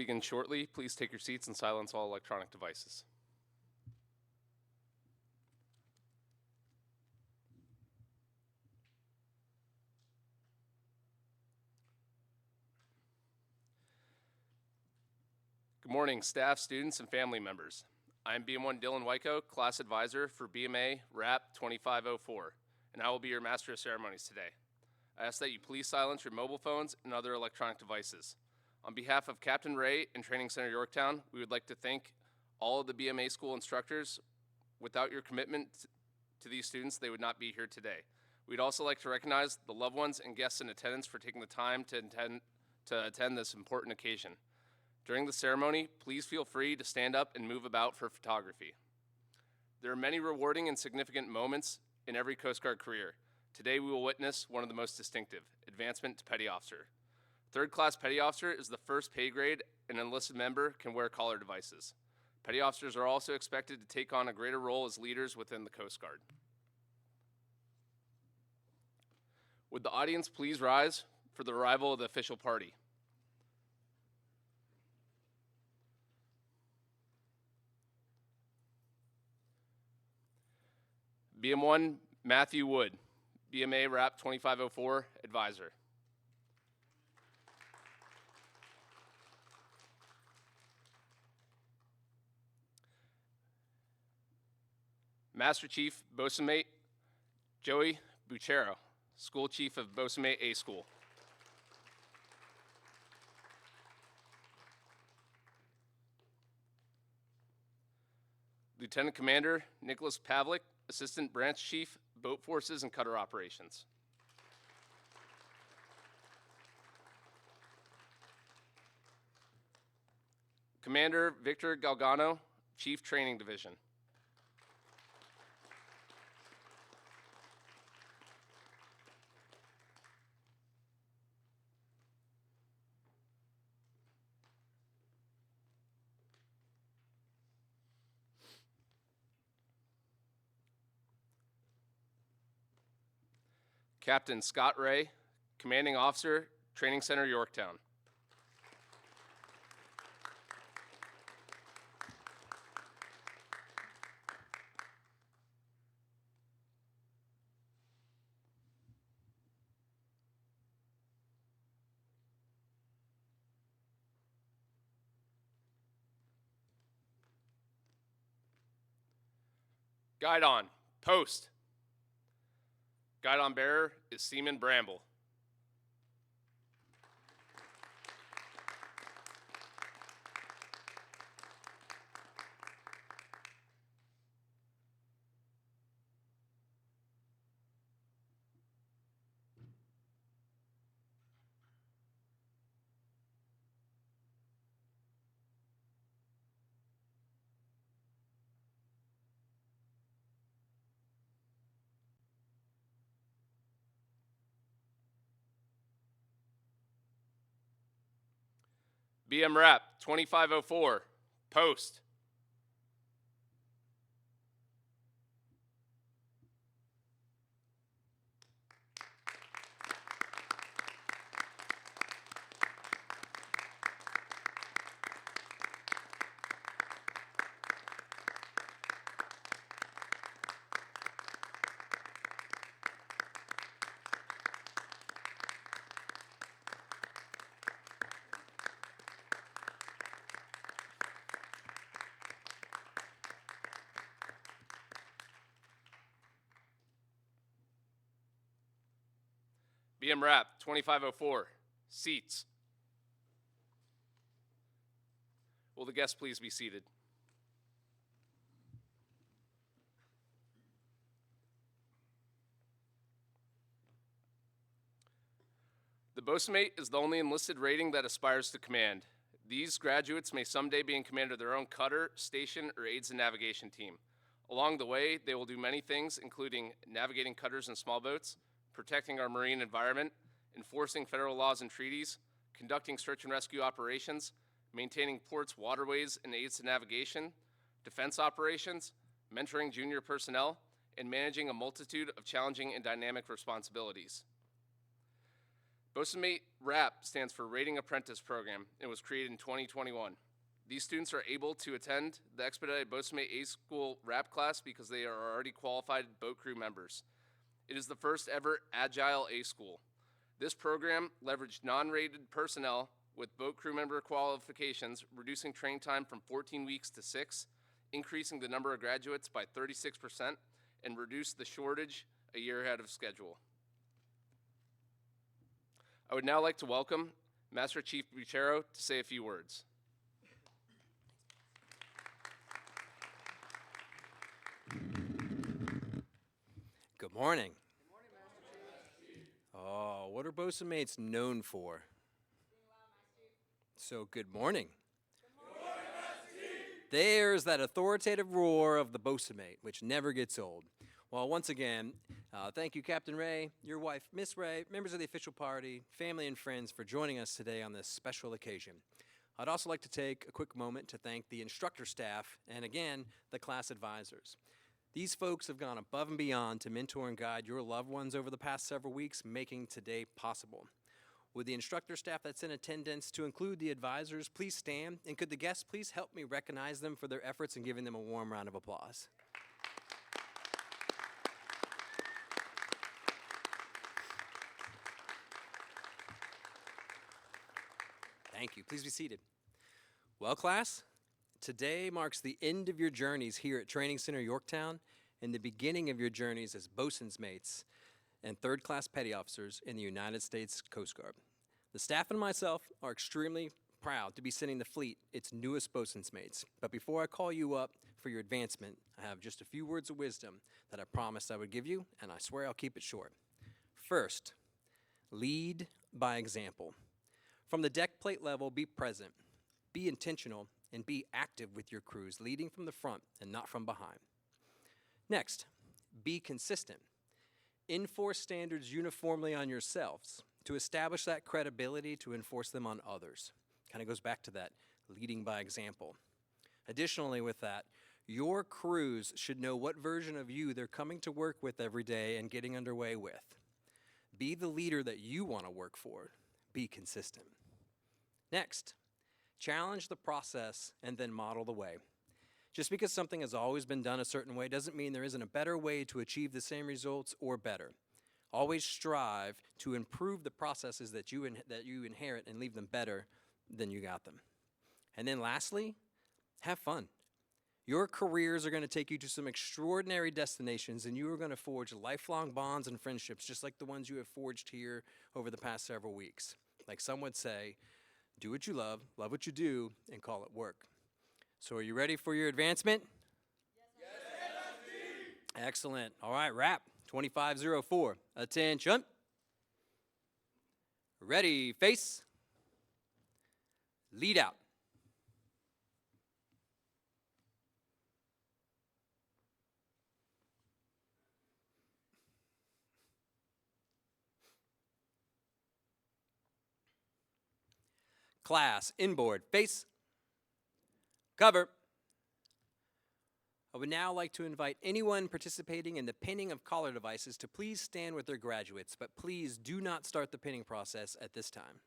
begin shortly. Please take your seats and silence all electronic devices. Good morning, staff, students, and family members. I'm BM1 Dylan Wyko, class advisor for BMA RAP 2504, and I will be your master of ceremonies today. I ask that you please silence your mobile phones and other electronic devices. On behalf of Captain Ray and Training Center Yorktown, we would like to thank all of the BMA school instructors. Without your commitment to these students, they would not be here today. We'd also like to recognize the loved ones and guests in attendance for taking the time to attend this important occasion. During the ceremony, please feel free to stand up and move about for photography. There are many rewarding and significant moments in every Coast Guard career. Today we will witness one of the most distinctive, advancement to Petty Officer. Third class Petty Officer is the first pay grade an enlisted member can wear collar devices. Petty Officers are also expected to take on a greater role as leaders within the Coast Guard. Would the audience please rise for the arrival of the official party? BM1 Matthew Wood, BMA RAP 2504 advisor. Master Chief Bosun Mate Joey Buchero, School Chief of Bosun Mate A School. Lieutenant Commander Nicholas Pavlik, Assistant Branch Chief, Boat Forces and Cutter Operations. Commander Victor Galgano, Chief Training Division. Captain Scott Ray, Commanding Officer, Training Center Yorktown. Guidon, post. Guidon bearer is Seaman Bramble. BM RAP 2504, post. BM RAP 2504, seats. Will the guests please be seated? The Bosun Mate is the only enlisted rating that aspires to command. These graduates may someday be in command of their own cutter, station, or aids and navigation team. Along the way, they will do many things, including navigating cutters and small boats, protecting our marine environment, enforcing federal laws and treaties, conducting search and rescue operations, maintaining ports, waterways, and aids to navigation, defense operations, mentoring junior personnel, and managing a multitude of challenging and dynamic responsibilities. BOSA-Mate RAP stands for Rating Apprentice Program and was created in 2021. These students are able to attend the expedited BOSA-Mate A-School RAP class because they are already qualified boat crew members. It is the first ever Agile A-School. This program leveraged non-rated personnel with boat crew member qualifications, reducing training time from 14 weeks to 6, increasing the number of graduates by 36%, and reduced the shortage a year ahead of schedule. I would now like to welcome Master Chief Buchero to say a few words. Good morning. Good morning, Master Chief. Oh, what are BOSA-Mates known for? So good morning. Good morning, Master Chief. There's that authoritative roar of the BOSA-Mate, which never gets old. Well, once again, thank you, Captain Ray, your wife, Miss Ray, members of the official party, family and friends for joining us today on this special occasion. I'd also like to take a quick moment to thank the instructor staff and, again, the class advisors. These folks have gone above and beyond to mentor and guide your loved ones over the past several weeks, making today possible. Would the instructor staff that's in attendance to include the advisors please stand, and could the guests please help me recognize them for their efforts in giving them a warm round of applause. Thank you. Please be seated. Well, class, today marks the end of your journeys here at Training Center Yorktown and the beginning of your journeys as bosun's mates and third-class petty officers in the United States Coast Guard. The staff and myself are extremely proud to be sending the fleet its newest bosun's mates. But before I call you up for your advancement, I have just a few words of wisdom that I promised I would give you, and I swear I'll keep it short. First, lead by example. From the deck plate level, be present, be intentional, and be active with your crews, leading from the front and not from behind. Next, be consistent. Enforce standards uniformly on yourselves to establish that credibility to enforce them on others. Kind of goes back to that leading by example. Additionally with that, your crews should know what version of you they're coming to work with every day and getting underway with. Be the leader that you want to work for. Be consistent. Next, challenge the process and then model the way. Just because something has always been done a certain way doesn't mean there isn't a better way to achieve the same results or better. Always strive to improve the processes that you inherit and leave them better than you got them. And then lastly, have fun. Your careers are going to take you to some extraordinary destinations, and you are going to forge lifelong bonds and friendships just like the ones you have forged here over the past several weeks. Like some would say, do what you love what you do, and call it work. So are you ready for your advancement? Yes, excellent. All right, RAP 2504. Attention. Ready, face. Lead out. Class, inboard, face, cover. I would now like to invite anyone participating in the pinning of collar devices to please stand with their graduates, but please do not start the pinning process at this time.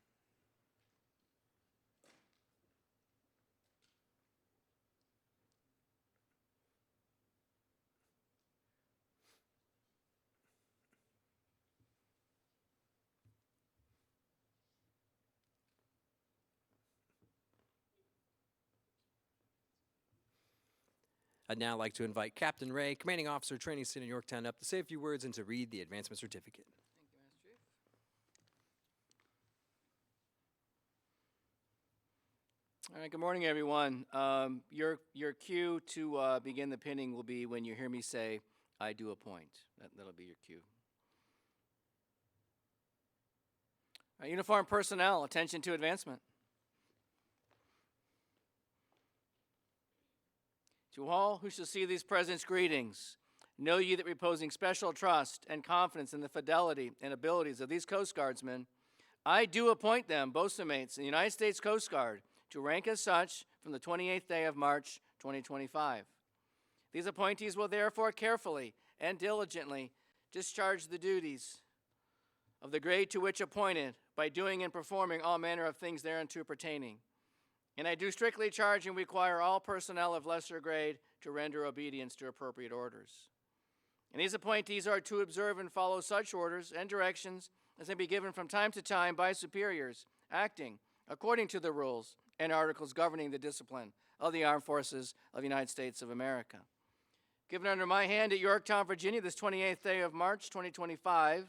I'd now like to invite Captain Ray, Commanding Officer, Training Center, Yorktown, up to say a few words and to read the advancement certificate. Thank you, Master Chief. All right, good morning, everyone. Your cue to begin the pinning will be when you hear me say, I do appoint. That'll be your cue. All right, uniformed personnel, attention to advancement. To all who shall see these presents, greetings. Know ye that reposing special trust and confidence in the fidelity and abilities of these Coast Guardsmen, I do appoint them, BOSA-Mates in the United States Coast Guard, to rank as such from the 28th day of March, 2025. These appointees will therefore carefully and diligently discharge the duties of the grade to which appointed, by doing and performing all manner of things thereunto pertaining. And I do strictly charge and require all personnel of lesser grade to render obedience to appropriate orders. And these appointees are to observe and follow such orders and directions as may be given from time to time by superiors, acting according to the rules and articles governing the discipline of the Armed Forces of the United States of America. Given under my hand at Yorktown, Virginia, this 28th day of March, 2025,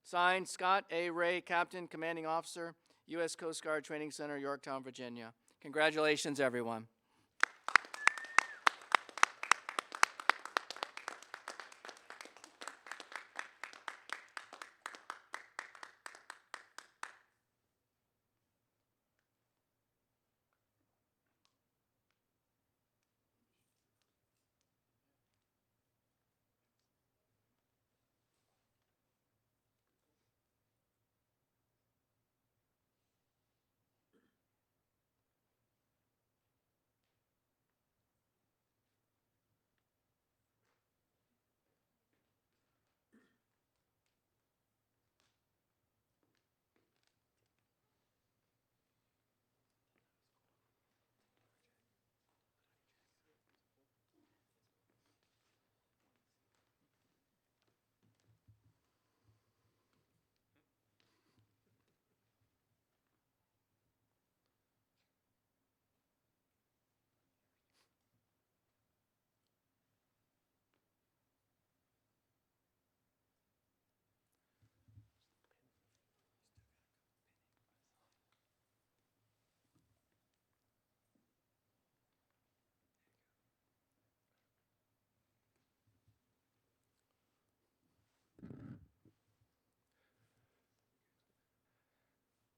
signed, Scott A. Ray, Captain, Commanding Officer, U.S. Coast Guard Training Center, Yorktown, Virginia. Congratulations, everyone.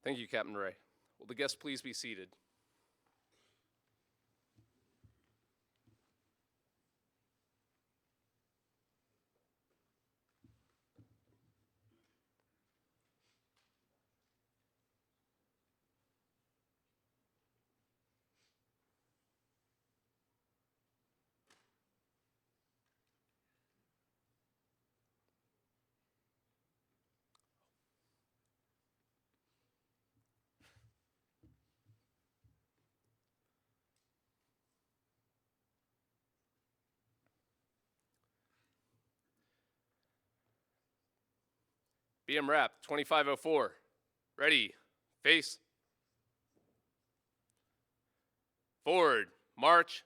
Thank you, Captain Ray. Will the guests please be seated? BM Rap 2504. Ready. Face. Forward. March.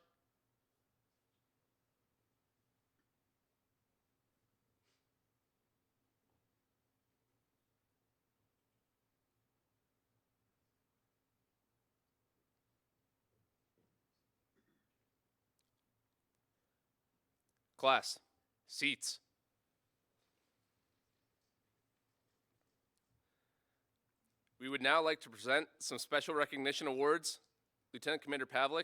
Class. Seats. We would now like to present some special recognition awards. Lieutenant Commander Pavlik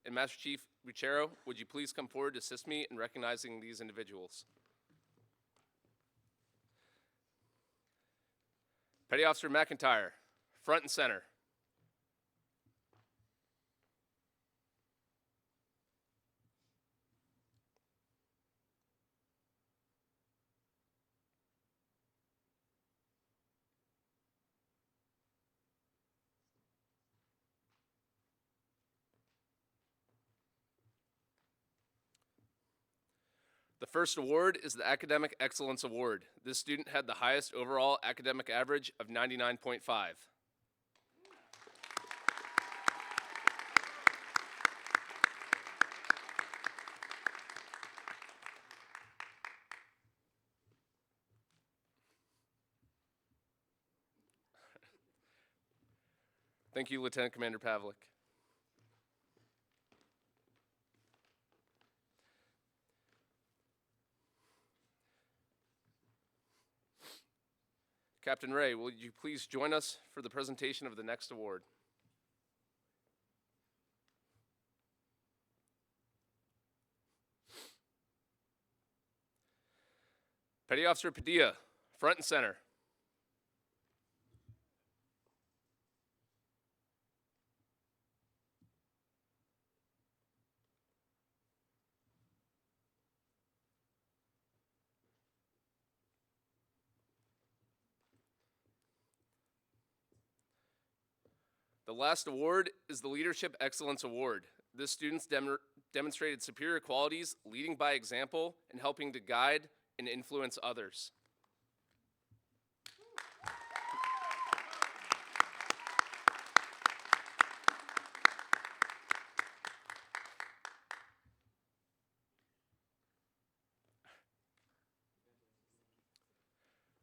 and Master Chief Buchero, would you please come forward to assist me in recognizing these individuals? Petty Officer McIntyre, front and center. The first award is the Academic Excellence Award. This student had the highest overall academic average of 99.5. Thank you, Lieutenant Commander Pavlik. Captain Ray, will you please join us for the presentation of the next award? Petty Officer Padilla, front and center. The last award is the Leadership Excellence Award. This student's demonstrated superior qualities, leading by example, and helping to guide and influence others.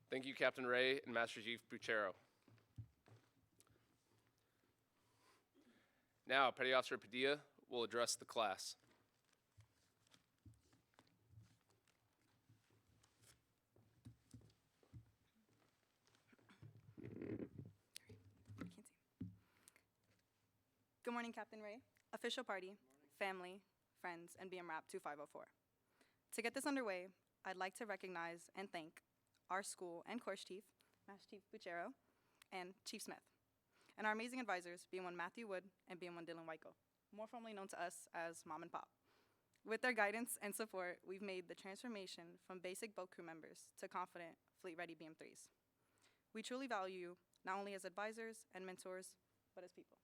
Thank you, Captain Ray and Master Chief Buchero. Now, Petty Officer Padilla will address the class. Good morning, Captain Ray, official party, family, friends, and BMRAP 2504. To get this underway, I'd like to recognize and thank our school and course chief, Master Chief Buchero, and Chief Smith, and our amazing advisors, BM1 Matthew Wood and BM1 Dylan Wyko, more formally known to us as Mom and Pop. With their guidance and support, we've made the transformation from basic boat crew members to confident, fleet-ready BM3s. We truly value you, not only as advisors and mentors, but as people.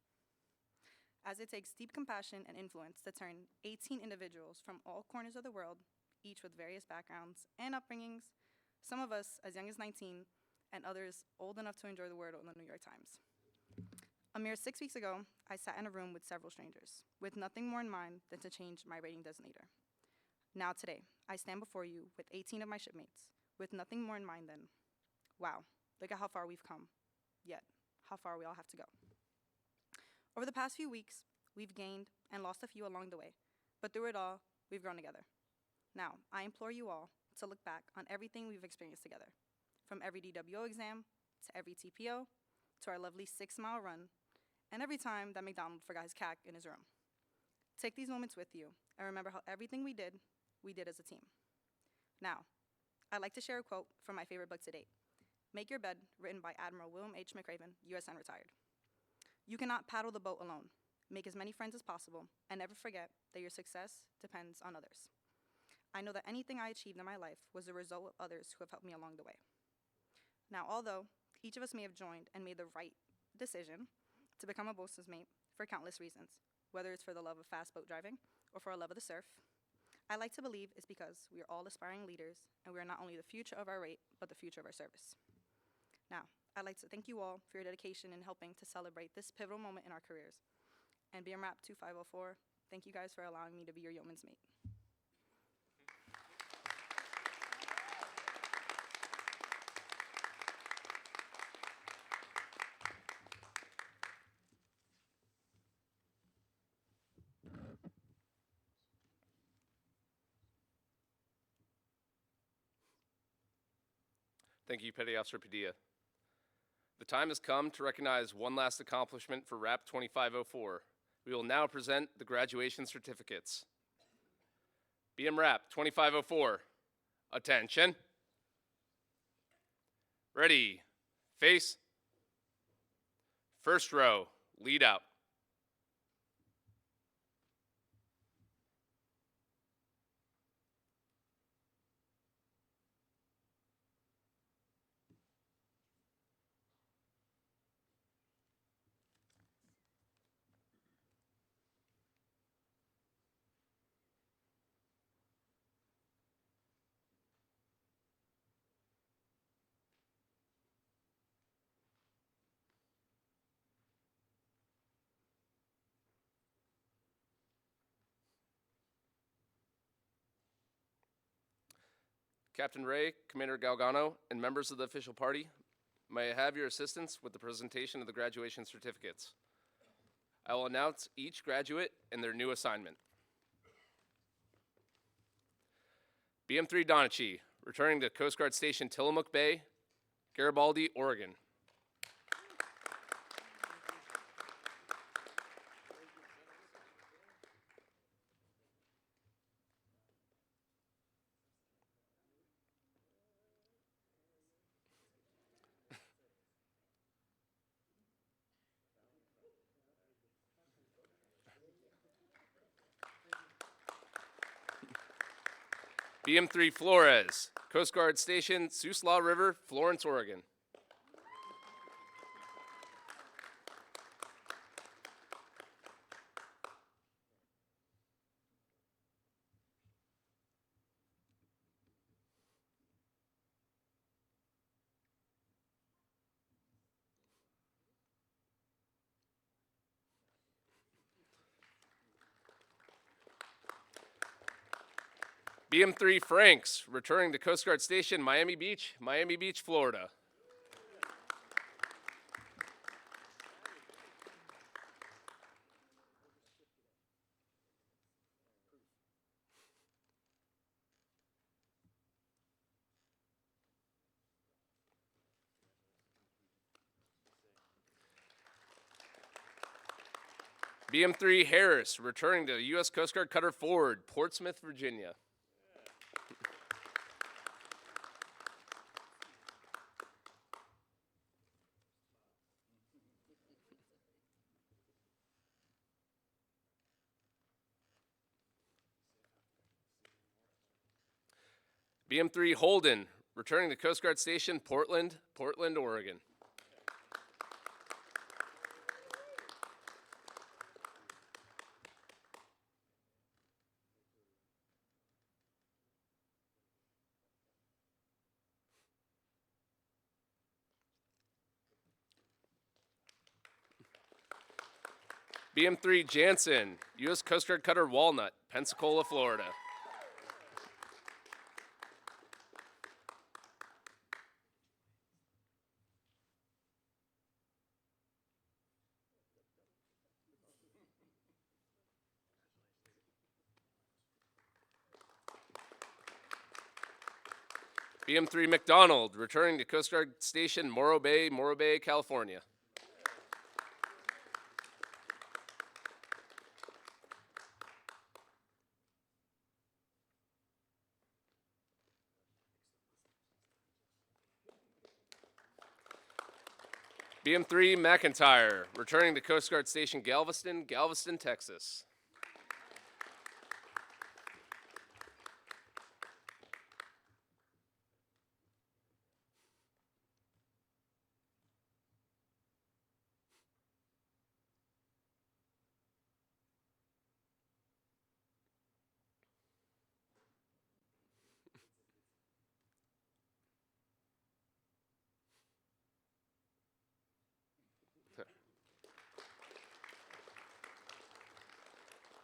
As it takes deep compassion and influence to turn 18 individuals from all corners of the world, each with various backgrounds and upbringings, some of us as young as 19, and others old enough to enjoy the word on the New York Times. A mere 6 weeks ago, I sat in a room with several strangers, with nothing more in mind than to change my rating designator. Now today, I stand before you with 18 of my shipmates, with nothing more in mind than, wow, look at how far we've come, yet how far we all have to go. Over the past few weeks, we've gained and lost a few along the way, but through it all, we've grown together. Now, I implore you all to look back on everything we've experienced together, from every DWO exam, to every TPO, to our lovely 6-mile run, and every time that McDonald forgot his CAC in his room. Take these moments with you, and remember how everything we did as a team. Now, I'd like to share a quote from my favorite book to date, Make Your Bed, written by Admiral William H. McRaven, USN retired. You cannot paddle the boat alone. Make as many friends as possible, and never forget that your success depends on others. I know that anything I achieved in my life was the result of others who have helped me along the way. Now, although each of us may have joined and made the right decision to become a boatswain's mate for countless reasons, whether it's for the love of fast boat driving or for our love of the surf, I like to believe it's because we are all aspiring leaders, and we are not only the future of our rate, but the future of our service. Now, I'd like to thank you all for your dedication in helping to celebrate this pivotal moment in our careers. And BMRAP 2504, thank you guys for allowing me to be your yeoman's mate. Thank you, Petty Officer Padilla. The time has come to recognize one last accomplishment for RAP 2504. We will now present the graduation certificates. BM RAP 2504, attention. Ready, face. First row, lead out. Captain Ray, Commander Galgano, and members of the official party, may I have your assistance with the presentation of the graduation certificates. I will announce each graduate and their new assignment. BM3 Donachie, returning to Coast Guard Station Tillamook Bay, Garibaldi, Oregon. BM3 Flores, Coast Guard Station, Siuslaw River, Florence, Oregon. BM3 Franks, returning to Coast Guard Station Miami Beach, Florida. BM3 Harris, returning to U.S. Coast Guard Cutter Ford, Portsmouth, Virginia. BM3 Holden, returning to Coast Guard Station Portland, Oregon. BM3 Jansen, U.S. Coast Guard Cutter Walnut, Pensacola, Florida. BM3 McDonald, returning to Coast Guard Station Morro Bay, California. BM3 McIntyre, returning to Coast Guard Station Galveston, Texas.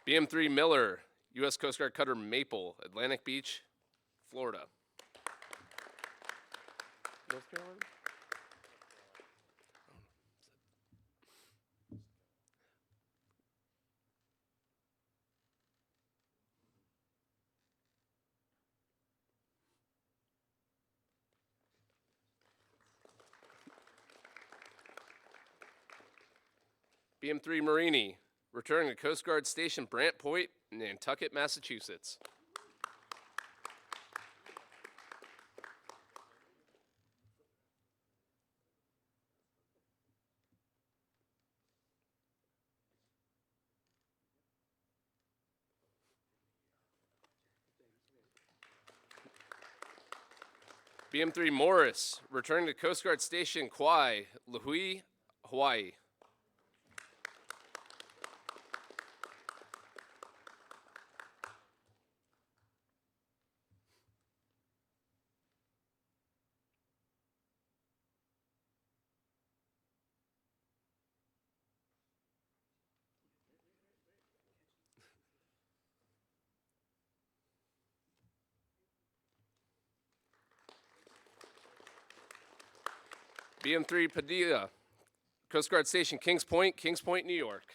BM3 Miller, U.S. Coast Guard Cutter Maple, Atlantic Beach, Florida. North Carolina? BM3 Marini, returning to Coast Guard Station Brant Point, Nantucket, Massachusetts. BM3 Morris, returning to Coast Guard Station Kauai, Lihue, Hawaii. BM3 Padilla, Coast Guard Station Kings Point, New York.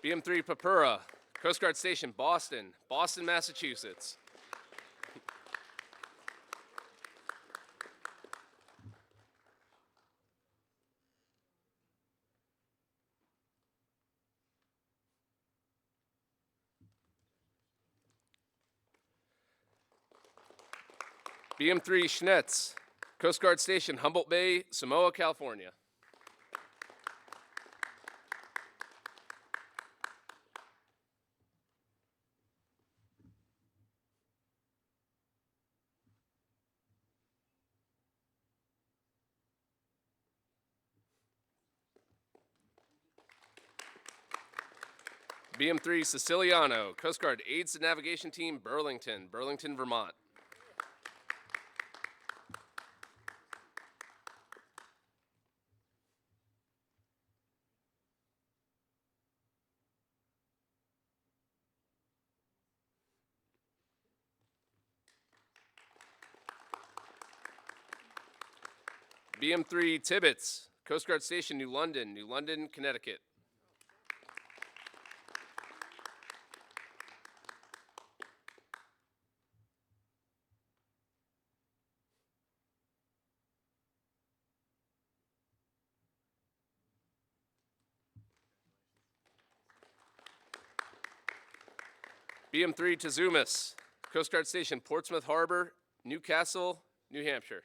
BM3 Papura, Coast Guard Station Boston, Massachusetts. BM3 Schnetz, Coast Guard Station Humboldt Bay, Samoa, California. BM3 Siciliano, Coast Guard Aids to Navigation Team, Burlington, Burlington, Vermont. BM3 Tibbets, Coast Guard Station, New London, Connecticut. BM3 Tazumas, Coast Guard Station, Portsmouth Harbor, Newcastle, New Hampshire.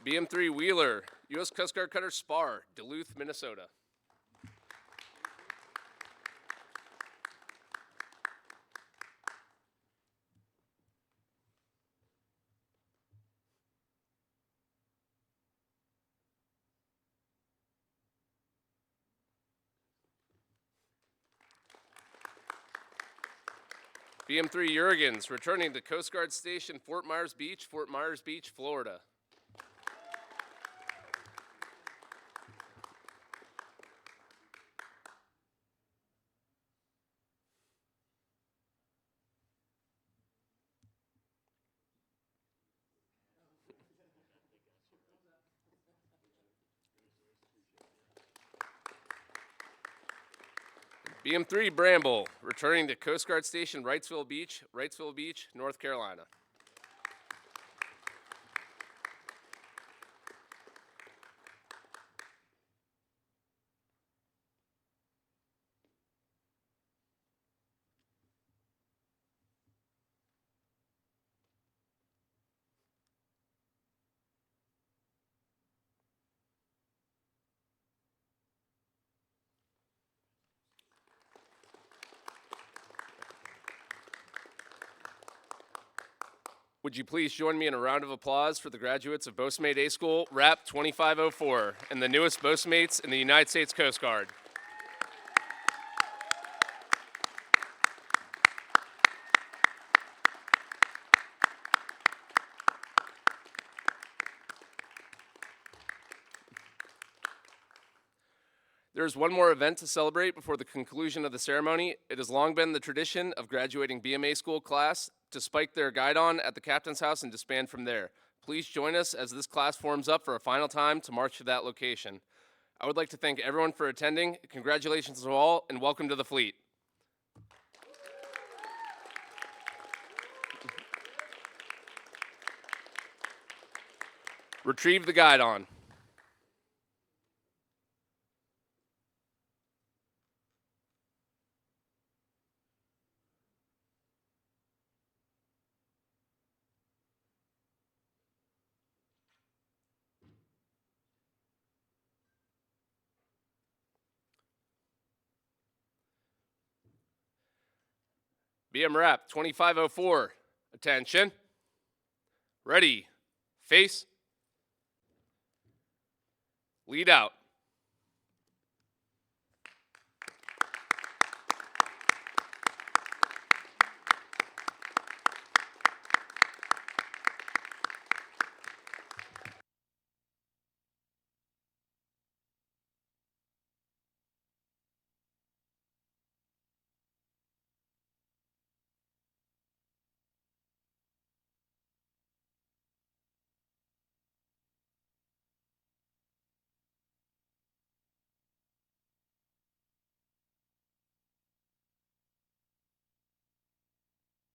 BM3 Wheeler, U.S. Coast Guard Cutter Spar, Duluth, Minnesota. BM3 Jurgens, returning to Coast Guard Station, Fort Myers Beach, Florida. BM3 Bramble, returning to Coast Guard Station, Wrightsville Beach, North Carolina. Would you please join me in a round of applause for the graduates of Boatmate A School, RAP 2504, and the newest Boatmates in the United States Coast Guard. There is one more event to celebrate before the conclusion of the ceremony. It has long been the tradition of graduating BMA school class to spike their guidon at the captain's house and disband from there. Please join us as this class forms up for a final time to march to that location. I would like to thank everyone for attending. Congratulations to all, and welcome to the fleet. Retrieve the guidon. BM RAP 2504, attention. Ready, face, lead out.